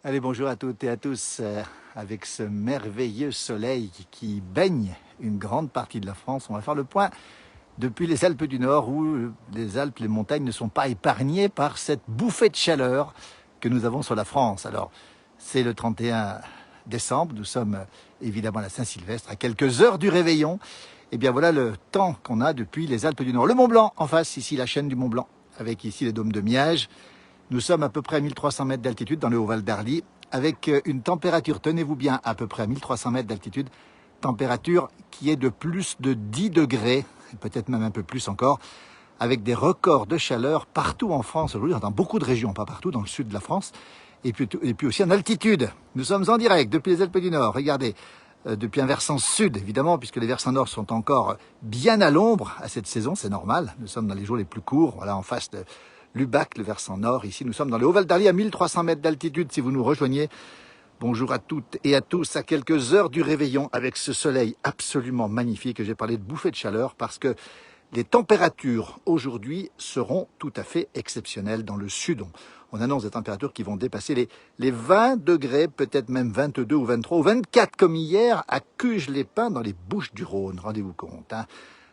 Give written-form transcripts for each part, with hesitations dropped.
Allez, bonjour à toutes et à tous. Avec ce merveilleux soleil qui baigne une grande partie de la France, on va faire le point depuis les Alpes du Nord où les Alpes, les montagnes ne sont pas épargnées par cette bouffée de chaleur que nous avons sur la France. Alors, c'est le 31 décembre, nous sommes évidemment à la Saint-Sylvestre, à quelques heures du réveillon. Et bien voilà le temps qu'on a depuis les Alpes du Nord. Le Mont Blanc en face, ici la chaîne du Mont Blanc, avec ici les dômes de Miège. Nous sommes à peu près à 1300 mètres d'altitude dans le Haut-Val d'Arly, avec une température, tenez-vous bien, à peu près à 1300 mètres d'altitude, température qui est de plus de 10 degrés, peut-être même un peu plus encore, avec des records de chaleur partout en France aujourd'hui, dans beaucoup de régions, pas partout, dans le sud de la France, et puis aussi en altitude. Nous sommes en direct depuis les Alpes du Nord, regardez, depuis un versant sud, évidemment, puisque les versants nord sont encore bien à l'ombre à cette saison, c'est normal, nous sommes dans les jours les plus courts, voilà, en face de Lubac, le versant nord. Ici, nous sommes dans le Haut-Val d'Arly à 1300 mètres d'altitude. Si vous nous rejoignez, bonjour à toutes et à tous, à quelques heures du réveillon, avec ce soleil absolument magnifique. J'ai parlé de bouffée de chaleur parce que les températures aujourd'hui seront tout à fait exceptionnelles dans le sud. On annonce des températures qui vont dépasser les 20 degrés, peut-être même 22 ou 23 ou 24 comme hier à Cuges-les-Pins dans les Bouches-du-Rhône. Rendez-vous compte, hein.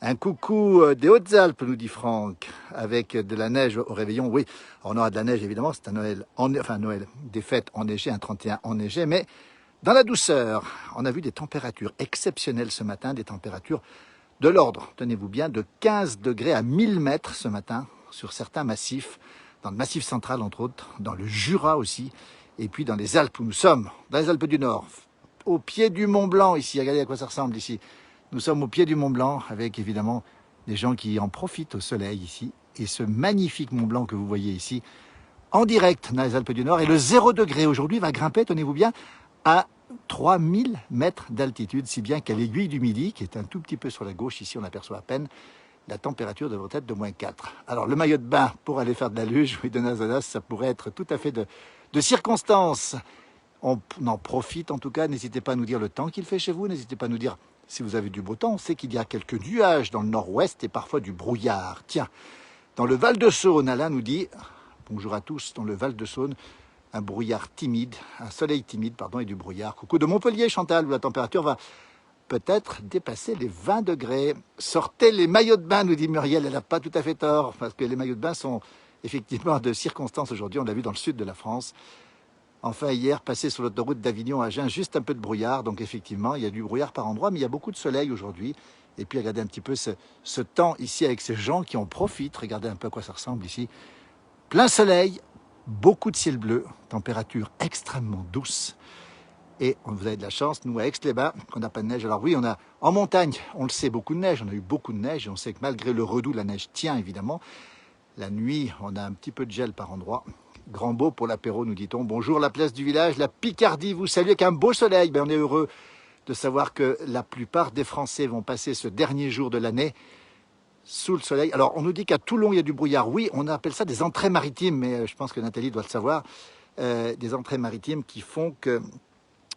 Un coucou des Hautes-Alpes, nous dit Franck, avec de la neige au réveillon. Oui, on aura de la neige évidemment, c'est un Noël, Noël, des fêtes enneigées, un 31 enneigé, mais dans la douceur, on a vu des températures exceptionnelles ce matin, des températures de l'ordre, tenez-vous bien, de 15 degrés à 1000 mètres ce matin, sur certains massifs, dans le massif central entre autres, dans le Jura aussi, et puis dans les Alpes où nous sommes, dans les Alpes du Nord, au pied du Mont Blanc ici, regardez à quoi ça ressemble ici. Nous sommes au pied du Mont Blanc avec évidemment des gens qui en profitent au soleil ici. Et ce magnifique Mont Blanc que vous voyez ici, en direct dans les Alpes du Nord. Et le 0 degré aujourd'hui va grimper, tenez-vous bien, à 3000 mètres d'altitude. Si bien qu'à l'aiguille du Midi, qui est un tout petit peu sur la gauche, ici on aperçoit à peine, la température devrait être de -4. Alors le maillot de bain pour aller faire de la luge, oui, de Nazanas, ça pourrait être tout à fait de circonstance. On en profite en tout cas. N'hésitez pas à nous dire le temps qu'il fait chez vous. N'hésitez pas à nous dire si vous avez du beau temps. On sait qu'il y a quelques nuages dans le nord-ouest et parfois du brouillard. Tiens, dans le Val-de-Saône, Alain nous dit, bonjour à tous, dans le Val-de-Saône, un brouillard timide, un soleil timide, pardon, et du brouillard. Coucou de Montpellier, Chantal, où la température va peut-être dépasser les 20 degrés. Sortez les maillots de bain, nous dit Muriel. Elle n'a pas tout à fait tort, parce que les maillots de bain sont effectivement de circonstances aujourd'hui. On l'a vu dans le sud de la France. Enfin, hier, passé sur l'autoroute d'Avignon à Agen, juste un peu de brouillard. Donc, effectivement, il y a du brouillard par endroits, mais il y a beaucoup de soleil aujourd'hui. Et puis, regardez un petit peu ce temps ici avec ces gens qui en profitent. Regardez un peu à quoi ça ressemble ici. Plein soleil, beaucoup de ciel bleu, température extrêmement douce. Et vous avez de la chance, nous, à Aix-les-Bains, qu'on n'a pas de neige. Alors oui, on a en montagne, on le sait, beaucoup de neige. On a eu beaucoup de neige et on sait que malgré le redout, la neige tient évidemment. La nuit, on a un petit peu de gel par endroit. Grand beau pour l'apéro, nous dit-on. Bonjour, la place du village, la Picardie vous salue avec un beau soleil. Ben, on est heureux de savoir que la plupart des Français vont passer ce dernier jour de l'année sous le soleil. Alors, on nous dit qu'à Toulon, il y a du brouillard. Oui, on appelle ça des entrées maritimes, mais je pense que Nathalie doit le savoir. Des entrées maritimes qui font que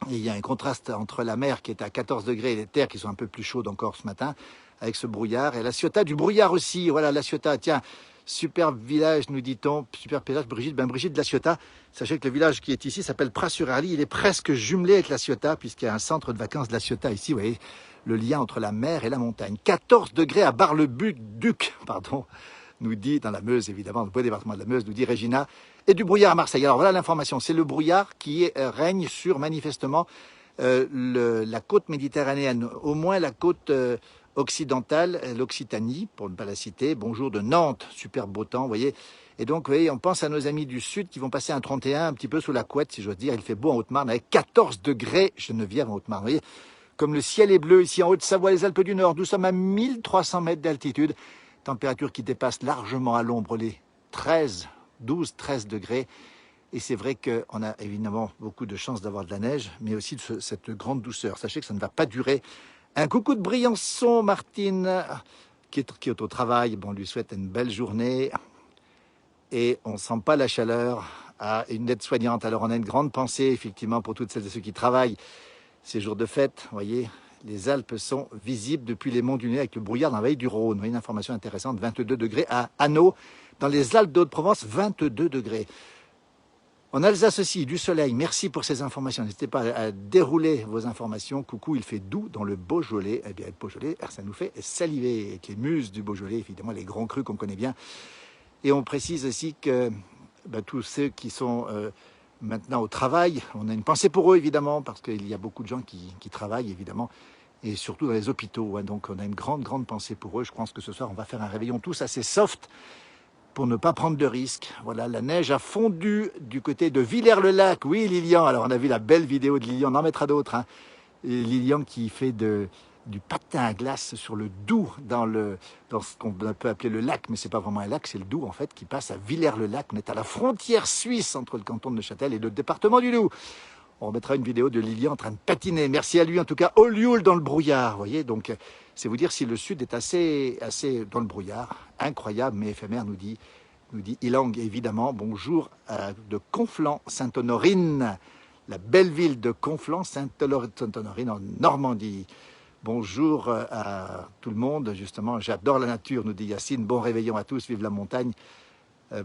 il y a un contraste entre la mer qui est à 14 degrés et les terres qui sont un peu plus chaudes encore ce matin, avec ce brouillard. Et la Ciotat, du brouillard aussi. Voilà, la Ciotat, tiens. Super village, nous dit-on, super paysage, Brigitte. Ben Brigitte de la Ciotat, sachez que le village qui est ici s'appelle Pras-sur-Arly. Il est presque jumelé avec la Ciotat, puisqu'il y a un centre de vacances de la Ciotat ici. Vous voyez, le lien entre la mer et la montagne. 14 degrés à Bar-le-Duc, nous dit, dans la Meuse, évidemment, le beau département de la Meuse, nous dit Régina. Et du brouillard à Marseille. Alors voilà l'information, c'est le brouillard qui règne sur, manifestement, la côte méditerranéenne, au moins la côte occidentale, l'Occitanie, pour ne pas la citer. Bonjour de Nantes, super beau temps, vous voyez. Et donc, vous voyez, on pense à nos amis du sud qui vont passer un 31 un petit peu sous la couette, si j'ose dire. Il fait beau en Haute-Marne, avec 14 degrés Geneviève en Haute-Marne. Vous voyez, comme le ciel est bleu ici en Haute-Savoie, les Alpes du Nord. Nous sommes à 1300 mètres d'altitude. Température qui dépasse largement à l'ombre les 12, 13 degrés. Et c'est vrai qu'on a évidemment beaucoup de chance d'avoir de la neige, mais aussi de cette grande douceur. Sachez que ça ne va pas durer. Un coucou de Briançon, Martine, qui est au travail. Bon, on lui souhaite une belle journée. Et on ne sent pas la chaleur à une aide-soignante. Alors, on a une grande pensée, effectivement, pour toutes celles et ceux qui travaillent ces jours de fête. Vous voyez, les Alpes sont visibles depuis les monts du Nez avec le brouillard dans la vallée du Rhône. Vous voyez, une information intéressante, 22 degrés à Hanau. Dans les Alpes d'Haute-Provence, 22 degrés. En Alsace aussi, du soleil. Merci pour ces informations. N'hésitez pas à dérouler vos informations. Coucou, il fait doux dans le Beaujolais. Eh bien, le Beaujolais, ça nous fait saliver. Avec les muses du Beaujolais, évidemment, les grands crus qu'on connaît bien. Et on précise aussi que tous ceux qui sont maintenant au travail, on a une pensée pour eux, évidemment, parce qu'il y a beaucoup de gens qui travaillent, évidemment, et surtout dans les hôpitaux. Hein. Donc, on a une grande, grande pensée pour eux. Je pense que ce soir, on va faire un réveillon tous assez soft, pour ne pas prendre de risques. Voilà, la neige a fondu du côté de Villers-le-Lac. Oui, Lilian, alors on a vu la belle vidéo de Lilian, on en mettra d'autres. Hein. Et Lilian qui fait du patin à glace sur le Doubs, dans ce qu'on peut appeler le lac, mais c'est pas vraiment un lac, c'est le Doubs en fait, qui passe à Villers-le-Lac. On est à la frontière suisse entre le canton de Neuchâtel et le département du Doubs. On remettra une vidéo de Lilian en train de patiner. Merci à lui, en tout cas, au Lioul dans le brouillard. Vous voyez, donc c'est vous dire si le sud est assez dans le brouillard. Incroyable, mais éphémère, nous dit Ilang, évidemment. Bonjour de Conflans-Sainte-Honorine, la belle ville de Conflans-Sainte-Honorine en Normandie. Bonjour à tout le monde, justement. J'adore la nature, nous dit Yacine. Bon réveillon à tous, vive la montagne.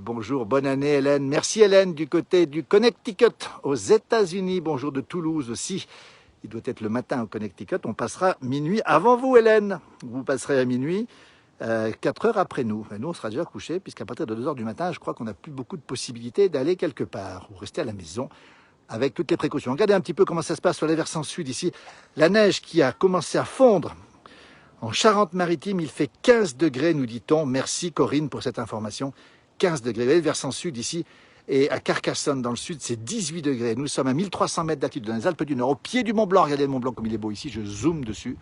Bonjour, bonne année Hélène. Merci Hélène du côté du Connecticut aux États-Unis. Bonjour de Toulouse aussi. Il doit être le matin au Connecticut. On passera minuit avant vous Hélène. Vous passerez à minuit, 4 heures après nous. Et nous on sera déjà couchés puisqu'à partir de 2 heures du matin, je crois qu'on n'a plus beaucoup de possibilités d'aller quelque part ou rester à la maison avec toutes les précautions. Regardez un petit peu comment ça se passe sur les versants sud ici. La neige qui a commencé à fondre. En Charente-Maritime, il fait 15 degrés, nous dit-on. Merci Corinne pour cette information. 15 degrés. Vous voyez, le versant sud ici, et à Carcassonne dans le sud, c'est 18 degrés. Nous sommes à 1300 mètres d'altitude dans les Alpes du Nord, au pied du Mont Blanc. Regardez le Mont Blanc comme il est beau ici, je zoome dessus.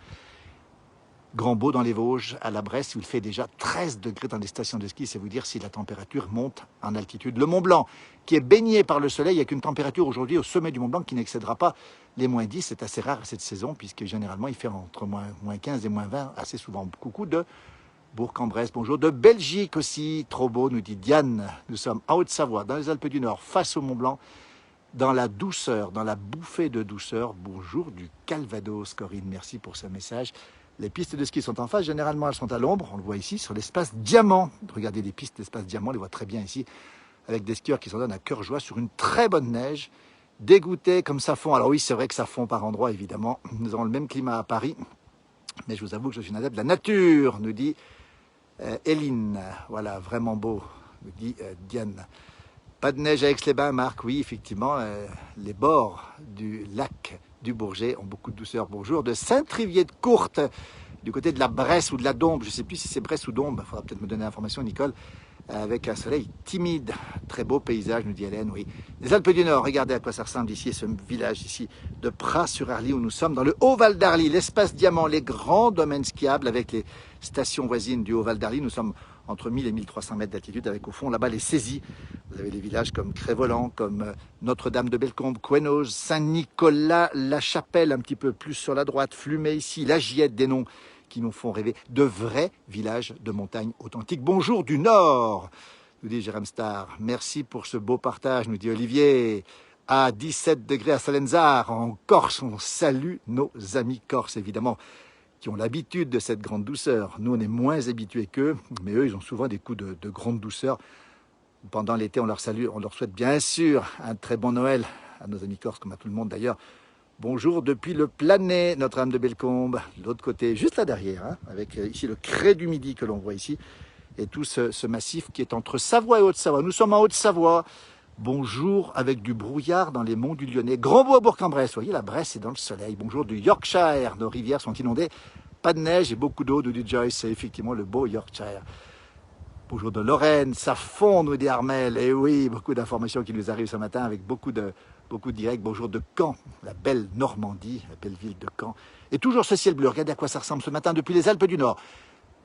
Grand Beau dans les Vosges, à la Bresse, où il fait déjà 13 degrés dans les stations de ski. C'est vous dire si la température monte en altitude. Le Mont Blanc, qui est baigné par le soleil, avec une température aujourd'hui au sommet du Mont Blanc qui n'excédera pas les moins 10. C'est assez rare cette saison, puisque généralement il fait entre moins 15 et moins 20, assez souvent. Coucou de Bourg-en-Bresse, bonjour de Belgique aussi, trop beau, nous dit Diane. Nous sommes en Haute-Savoie, dans les Alpes du Nord, face au Mont-Blanc, dans la douceur, dans la bouffée de douceur. Bonjour du Calvados, Corinne, merci pour ce message. Les pistes de ski sont en face, généralement elles sont à l'ombre, on le voit ici, sur l'espace Diamant. Regardez les pistes d'espace Diamant, on les voit très bien ici, avec des skieurs qui s'en donnent à cœur joie sur une très bonne neige, dégoûté comme ça fond. Alors oui, c'est vrai que ça fond par endroits, évidemment. Nous avons le même climat à Paris, mais je vous avoue que je suis un adepte de la nature, nous dit Eline, voilà, vraiment beau, me dit Diane. Pas de neige à Aix-les-Bains, Marc, oui, effectivement, les bords du lac du Bourget ont beaucoup de douceur. Bonjour de Saint-Trivier-de-Courte, du côté de la Bresse ou de la Dombes, je ne sais plus si c'est Bresse ou Dombes, il faudra peut-être me donner l'information, Nicole, avec un soleil timide, très beau paysage, nous dit Hélène, oui. Les Alpes du Nord, regardez à quoi ça ressemble ici, ce village ici, de Pras-sur-Arly, où nous sommes dans le Haut-Val d'Arly, l'espace Diamant, les grands domaines skiables avec les stations voisines du Haut-Val d'Arly. Nous sommes entre 1000 et 1300 mètres d'altitude, avec au fond là-bas les saisies. Vous avez des villages comme Crévolant, comme Notre-Dame-de-Bellecombe, Couenoge, Saint-Nicolas, La Chapelle, un petit peu plus sur la droite, Flumet ici, La Giette, des noms qui nous font rêver, de vrais villages de montagne authentiques. Bonjour du Nord, nous dit Jérôme Star. Merci pour ce beau partage, nous dit Olivier. À 17 degrés à Salenzar, en Corse, on salue nos amis corses, évidemment, qui ont l'habitude de cette grande douceur. Nous, on est moins habitués qu'eux, mais eux, ils ont souvent des coups de grande douceur. Pendant l'été, on leur salue, on leur souhaite bien sûr un très bon Noël, à nos amis corses, comme à tout le monde d'ailleurs. Bonjour depuis le Planet, Notre-Dame-de-Bellecombe, de l'autre côté, juste là derrière, hein, avec ici le Cré du Midi que l'on voit ici, et tout ce massif qui est entre Savoie et Haute-Savoie. Nous sommes en Haute-Savoie. Bonjour avec du brouillard dans les monts du Lyonnais. Grand Beau à Bourg-en-Bresse, vous voyez, la Bresse est dans le soleil. Bonjour du Yorkshire, nos rivières sont inondées. Pas de neige et beaucoup d'eau, nous dit Joyce, c'est effectivement le beau Yorkshire. Bonjour de Lorraine, ça fond, nous dit Armel. Et oui, beaucoup d'informations qui nous arrivent ce matin avec beaucoup de directs. Bonjour de Caen, la belle Normandie, la belle ville de Caen. Et toujours ce ciel bleu, regardez à quoi ça ressemble ce matin depuis les Alpes du Nord.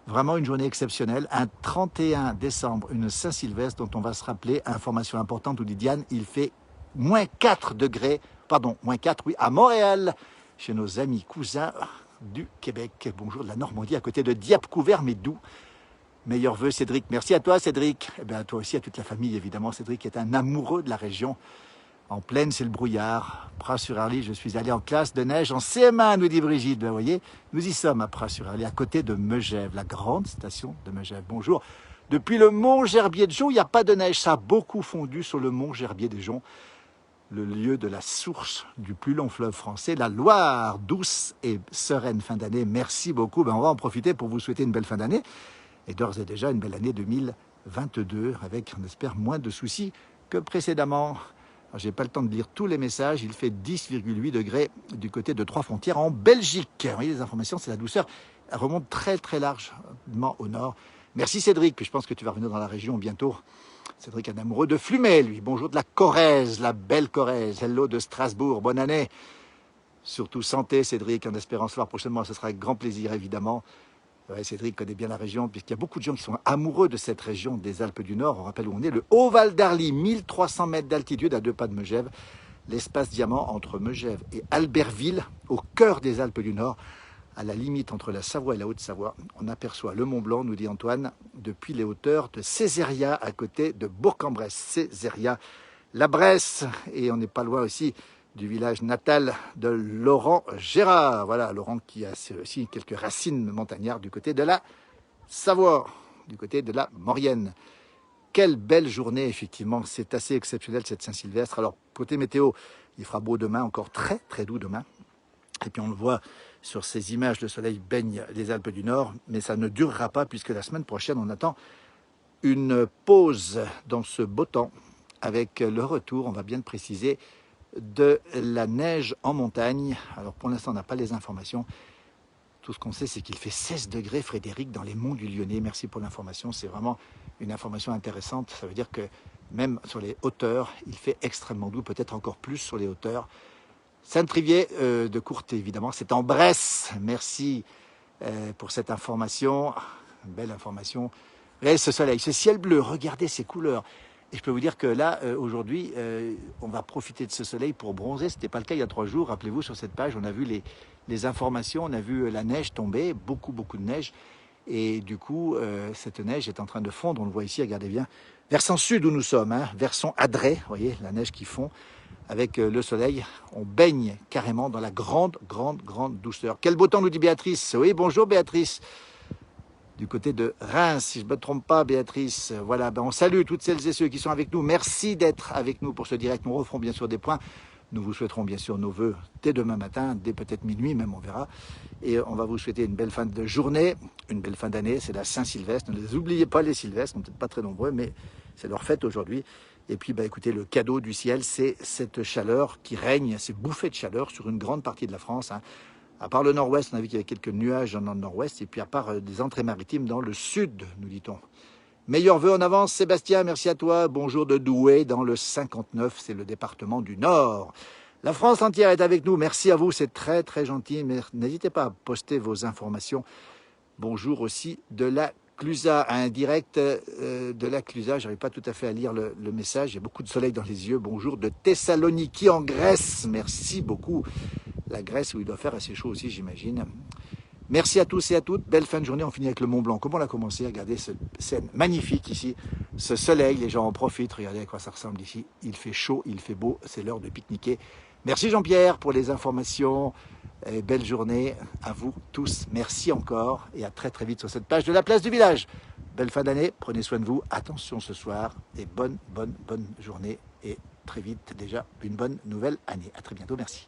Vraiment une journée exceptionnelle, un 31 décembre, une Saint-Sylvestre dont on va se rappeler, information importante, nous dit Diane, il fait moins 4 degrés, pardon, moins 4, oui, à Montréal, chez nos amis cousins du Québec. Bonjour de la Normandie, à côté de Dieppe-Couvert, mais doux. Meilleurs vœux, Cédric. Merci à toi, Cédric. Et bien, à toi aussi, à toute la famille, évidemment. Cédric est un amoureux de la région. En plaine, c'est le brouillard. Pras-sur-Arly, je suis allé en classe de neige en CM1, nous dit Brigitte. Ben, vous voyez, nous y sommes à Pras-sur-Arly, à côté de Megève, la grande station de Megève. Bonjour Depuis le mont Gerbier de Jonc, il n'y a pas de neige. Ça a beaucoup fondu sur le mont Gerbier de Jonc, le lieu de la source du plus long fleuve français, la Loire. Douce et sereine fin d'année. Merci beaucoup. On va en profiter pour vous souhaiter une belle fin d'année. Et d'ores et déjà une belle année 2022 avec, on espère, moins de soucis que précédemment. Je n'ai pas le temps de lire tous les messages. Il fait 10,8 degrés du côté de Trois-Frontières en Belgique. Vous voyez, les informations, c'est la douceur. Elle remonte très très largement au nord. Merci Cédric, puis je pense que tu vas revenir dans la région bientôt. Cédric, un amoureux de Flumet, lui. Bonjour de la Corrèze, la belle Corrèze. Hello de Strasbourg, bonne année. Surtout santé Cédric, en espérant se voir prochainement. Ce sera avec grand plaisir, évidemment. Ouais, Cédric connaît bien la région, puisqu'il y a beaucoup de gens qui sont amoureux de cette région des Alpes du Nord. On rappelle où on est, le Haut-Val d'Arly, 1300 mètres d'altitude à 2 pas de Megève. L'espace diamant entre Megève et Albertville, au cœur des Alpes du Nord, à la limite entre la Savoie et la Haute-Savoie. On aperçoit le Mont Blanc, nous dit Antoine, depuis les hauteurs de Césaria, à côté de Bourg-en-Bresse. Césaria, la Bresse, et on n'est pas loin aussi du village natal de Laurent Gérard. Voilà, Laurent qui a aussi quelques racines montagnardes du côté de la Savoie, du côté de la Maurienne. Quelle belle journée, effectivement. C'est assez exceptionnel, cette Saint-Sylvestre. Alors, côté météo, il fera beau demain, encore très, très doux demain. Et puis, on le voit sur ces images, le soleil baigne les Alpes du Nord, mais ça ne durera pas, puisque la semaine prochaine, on attend une pause dans ce beau temps, avec le retour, on va bien le préciser, de la neige en montagne. Alors pour l'instant, on n'a pas les informations. Tout ce qu'on sait, c'est qu'il fait 16 degrés, Frédéric, dans les monts du Lyonnais. Merci pour l'information, c'est vraiment une information intéressante. Ça veut dire que même sur les hauteurs, il fait extrêmement doux, peut-être encore plus sur les hauteurs. Saint-Trivier de Courte, évidemment, c'est en Bresse. Merci pour cette information. Belle information. Regardez ce soleil, ce ciel bleu, regardez ces couleurs. Et je peux vous dire que là, aujourd'hui, on va profiter de ce soleil pour bronzer. Ce n'était pas le cas il y a 3 jours. Rappelez-vous, sur cette page, on a vu les informations, on a vu la neige tomber, beaucoup de neige. Et du coup, cette neige est en train de fondre. On le voit ici, regardez bien. Versant sud où nous sommes, hein, versant Adret, vous voyez, la neige qui fond. Avec le soleil, on baigne carrément dans la grande douceur. Quel beau temps, nous dit Béatrice. Oui, bonjour Béatrice. Du côté de Reims, si je ne me trompe pas, Béatrice. Voilà, on salue toutes celles et ceux qui sont avec nous. Merci d'être avec nous pour ce direct. Nous referons bien sûr des points. Nous vous souhaiterons bien sûr nos vœux dès demain matin, dès peut-être minuit même, on verra. Et on va vous souhaiter une belle fin de journée, une belle fin d'année. C'est la Saint-Sylvestre. Ne les oubliez pas, les Sylvestres. Ils sont peut-être pas très nombreux, mais c'est leur fête aujourd'hui. Et puis, écoutez, le cadeau du ciel, c'est cette chaleur qui règne, ces bouffées de chaleur sur une grande partie de la France. Hein. À part le nord-ouest, on a vu qu'il y avait quelques nuages dans le nord-ouest, et puis à part des entrées maritimes dans le sud, nous dit-on. Meilleurs vœux en avance, Sébastien, merci à toi. Bonjour de Douai, dans le 59, c'est le département du Nord. La France entière est avec nous, merci à vous, c'est très gentil. Mais n'hésitez pas à poster vos informations. Bonjour aussi de la Clusaz, un direct de la Clusaz, je n'arrive pas tout à fait à lire le message, il y a beaucoup de soleil dans les yeux. Bonjour de Thessaloniki en Grèce, merci beaucoup. La Grèce où il doit faire assez chaud aussi, j'imagine. Merci à tous et à toutes. Belle fin de journée. On finit avec le Mont Blanc. Comme on a commencé, regardez cette scène magnifique ici. Ce soleil, les gens en profitent. Regardez à quoi ça ressemble ici. Il fait chaud, il fait beau. C'est l'heure de pique-niquer. Merci Jean-Pierre pour les informations. Et belle journée à vous tous. Merci encore. Et à très vite sur cette page de la place du village. Belle fin d'année. Prenez soin de vous. Attention ce soir. Et bonne journée. Et très vite déjà une bonne nouvelle année. À très bientôt. Merci.